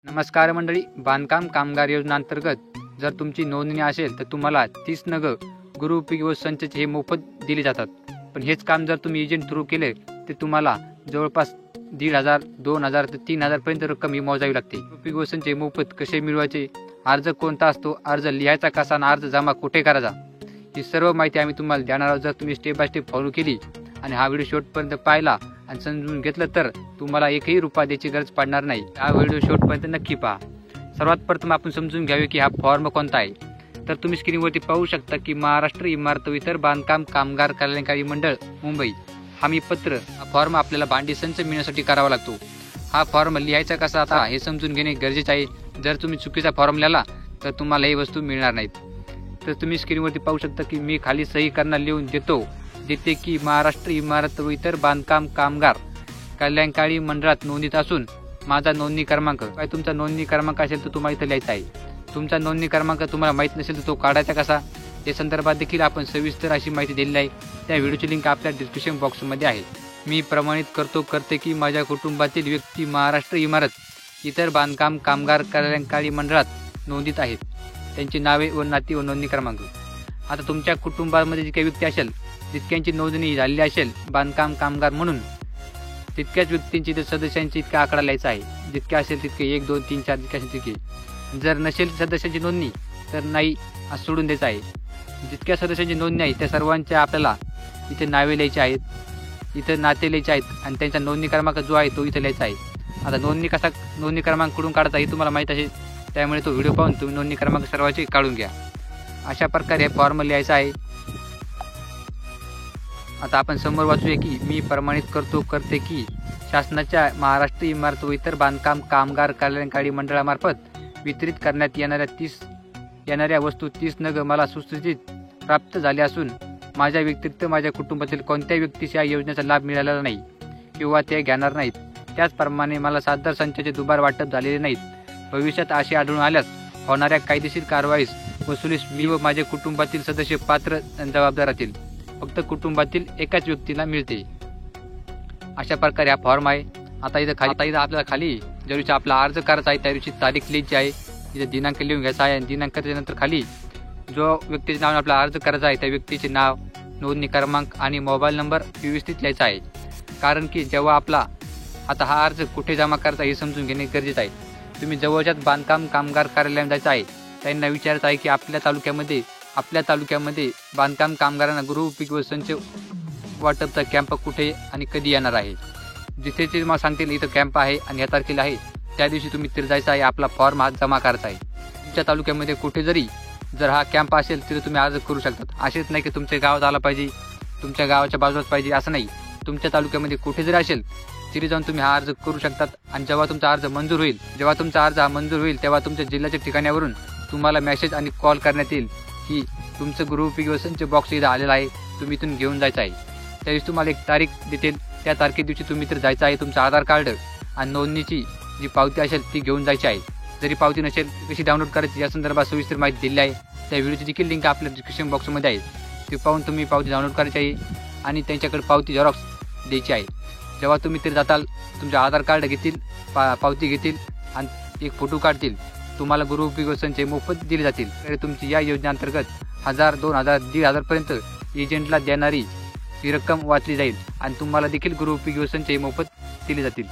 नमस्कार मंडळी, बांधकाम कामगार योजना अंतर्गत जर तुमची नोंदणी असेल तर तुम्हाला 30 नग गृहोपयोगी व संचचे हे मोफत दिले जातात. पण हेच काम जर तुम्ही एजंट थ्रू केले तर तुम्हाला जवळपास 1,500, 2,000 ते 3,000 पर्यंत रक्कम ही मोजावी लागते. गृहोपयोगी व संच मोफत कसे मिळवायचे, अर्ज कोणता असतो, अर्ज लिहायचा कसा आणि अर्ज जमा कुठे करायचा, ही सर्व माहिती आम्ही तुम्हाला देणार आहोत. जर तुम्ही स्टेप बाय स्टेप फॉलो केली आणि हा व्हिडिओ शेवटपर्यंत पाहिला आणि समजून घेतलं तर तुम्हाला एकही रुपया द्यायची गरज पडणार नाही. हा व्हिडिओ शेवटपर्यंत नक्की पहा. सर्वात प्रथम आपण समजून घ्यावे की हा फॉर्म कोणता आहे. तर तुम्ही स्क्रीनवरती पाहू शकता की महाराष्ट्र इमारत व इतर बांधकाम कामगार कल्याणकारी मंडळ मुंबई हमी पत्र हा फॉर्म आपल्याला भांडी संच मिळण्यासाठी करावा लागतो. हा फॉर्म लिहायचा कसा आता हे समजून घेणे गरजेचे आहे. जर तुम्ही चुकीचा फॉर्म लिहिला तर तुम्हाला ही वस्तू मिळणार नाहीत. तर तुम्ही स्क्रीनवरती पाहू शकता की मी खाली सही करणार लिहून देते की महाराष्ट्र इमारत व इतर बांधकाम कामगार कल्याणकारी मंडळात नोंदणीत असून माझा नोंदणी क्रमांक काय, तुमचा नोंदणी क्रमांक असेल तर तुम्हाला इथं लिहायचा आहे. तुमचा नोंदणी क्रमांक तुम्हाला माहीत नसेल तर तो काढायचा कसा या संदर्भात देखील आपण सविस्तर अशी माहिती दिलेली आहे. त्या व्हिडिओची लिंक आपल्या डिस्क्रिप्शन बॉक्समध्ये आहे. मी प्रमाणित करते की माझ्या कुटुंबातील व्यक्ती महाराष्ट्र इमारत इतर बांधकाम कामगार कल्याणकारी मंडळात नोंदणीत आहेत. त्यांची नावे व नाती व नोंदणी क्रमांक. आता तुमच्या कुटुंबामध्ये जी काही व्यक्ती असेल तितक्यांची नोंदणी झालेली असेल बांधकाम कामगार म्हणून, तितक्याच व्यक्तींची तर सदस्यांची इतका आकडा लिहायचा आहे. जितके असेल तितके 1, 2, 3, 4 जितके असेल तितके. जर नसेल सदस्यांची नोंदणी तर नाही असं सोडून द्यायचं आहे. जितक्या सदस्यांची नोंदणी आहे त्या सर्वांच्या आपल्याला इथे नावे लिहायची आहेत, इथं नाते लिहायचे आहेत आणि त्यांचा नोंदणी क्रमांक जो आहे तो इथे लिहायचा आहे. आता नोंदणी क्रमांक कुठून काढायचा हे तुम्हाला माहीत असेल, त्यामुळे तो व्हिडिओ पाहून तुम्ही नोंदणी क्रमांक सर्वांचे काढून घ्या. अशा प्रकारे फॉर्म लिहायचा आहे. आता आपण समोर वाचूया की मी प्रमाणित करते की शासनाच्या महाराष्ट्र इमारत व इतर बांधकाम कामगार कल्याणकारी मंडळामार्फत वितरित करण्यात येणाऱ्या वस्तू 30 नग मला सुस्थितीत प्राप्त झाल्या असून माझ्या व्यतिरिक्त माझ्या कुटुंबातील कोणत्याही व्यक्तीस या योजनेचा लाभ मिळालेला नाही किंवा ते घेणार नाहीत. त्याचप्रमाणे मला सदर संचाचे दुबार वाटप झालेले नाहीत. भविष्यात असे आढळून आल्यास होणाऱ्या कायदेशीर कारवाईस वसुलीस मी व माझे कुटुंबातील सदस्य पात्र जबाबदार राहतील. फक्त कुटुंबातील एकाच व्यक्तीला मिळते. अशा प्रकारे हा फॉर्म आहे. आता इथं आपल्याला खाली ज्या दिवशी आपला अर्ज करायचा आहे त्या दिवशी तारीख लिहायची आहे. इथं दिनांक लिहून घ्यायचा आहे आणि दिनांकाच्या नंतर खाली जो व्यक्तीचे नाव आपला अर्ज करायचा आहे त्या व्यक्तीचे नाव, नोंदणी क्रमांक आणि मोबाईल नंबर व्यवस्थित लिहायचा आहे. कारण की जेव्हा आपला आता हा अर्ज कुठे जमा करायचा हे समजून घेणे गरजेचं आहे. तुम्ही जवळच्याच बांधकाम कामगार कार्यालयात जायचं आहे. त्यांना विचारायचं आहे की आपल्या तालुक्यामध्ये बांधकाम कामगारांना गृहोपयोगी व संच वाटपचा कॅम्प कुठे आणि कधी येणार आहे. जिथे ते मला सांगतील इथं कॅम्प आहे आणि ह्या तारखेला आहे त्या दिवशी तुम्ही तिथे जायचं आहे. आपला फॉर्म हा जमा करायचा आहे. तुमच्या तालुक्यामध्ये कुठे जर हा कॅम्प असेल तिथे तुम्ही अर्ज करू शकतात. असेच नाही की तुमच्या गावात आला पाहिजे, तुमच्या गावाच्या बाजूलाच पाहिजे असं नाही. तुमच्या तालुक्यामध्ये कुठे जरी असेल तरी जाऊन तुम्ही हा अर्ज करू शकतात. आणि जेव्हा तुमचा अर्ज मंजूर होईल तेव्हा तुमच्या जिल्ह्याच्या ठिकाणावरून तुम्हाला मेसेज आणि कॉल करण्यात येईल की तुमचं गृहोपयोगी व संच बॉक्स इथं आलेला आहे, तुम्ही इथून घेऊन जायचं आहे. त्यादिवशी तुम्हाला एक तारीख देतील. त्या तारखे दिवशी तुम्ही तर जायचं आहे. तुमचं आधार कार्ड आणि नोंदणीची जी पावती असेल ती घेऊन जायची आहे. जरी पावती नसेल कशी डाउनलोड करायची या संदर्भात सविस्तर माहिती दिली आहे. त्या व्हिडिओची देखील लिंक आपल्या डिस्क्रिप्शन बॉक्समध्ये आहे. ते पाहून तुम्ही पावती डाउनलोड करायची आहे आणि त्यांच्याकडे पावती झेरॉक्स द्यायची आहे. जेव्हा तुम्ही ते जाताल तुमचे आधार कार्ड घेतील, पावती घेतील आणि एक फोटो काढतील. तुम्हाला गृहोपयोगी व संच मोफत दिले जातील. तर तुमची या योजनेअंतर्गत 1,000, 2,000, 1,500 पर्यंत एजंटला देणारी ही रक्कम वाचली जाईल आणि तुम्हाला देखील गृहोपयोगी व संच मोफत दिले जातील.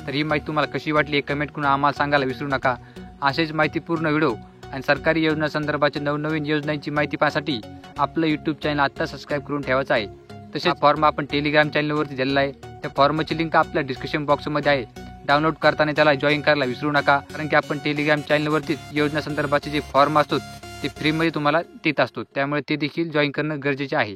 तर ही माहिती तुम्हाला कशी वाटली हे कमेंट करून आम्हाला सांगायला विसरू नका. असेच माहितीपूर्ण व्हिडिओ आणि सरकारी योजना संदर्भाच्या नवनवीन योजनांची माहिती पाहण्यासाठी आपलं यूट्यूब चॅनल आत्ता सबस्क्राईब करून ठेवायचं आहे. तसेच फॉर्म आपण टेलिग्राम चॅनलवरती दिलेला आहे. त्या फॉर्मची लिंक आपल्या डिस्क्रिप्शन बॉक्समध्ये आहे. डाउनलोड करताना त्याला जॉईन करायला विसरू नका. कारण की आपण टेलिग्राम चॅनलवरती योजना संदर्भाचे जे फॉर्म असतात ते फ्रीमध्ये तुम्हाला देत असतो. त्यामुळे ते देखील जॉईन करणं गरजेचे आहे.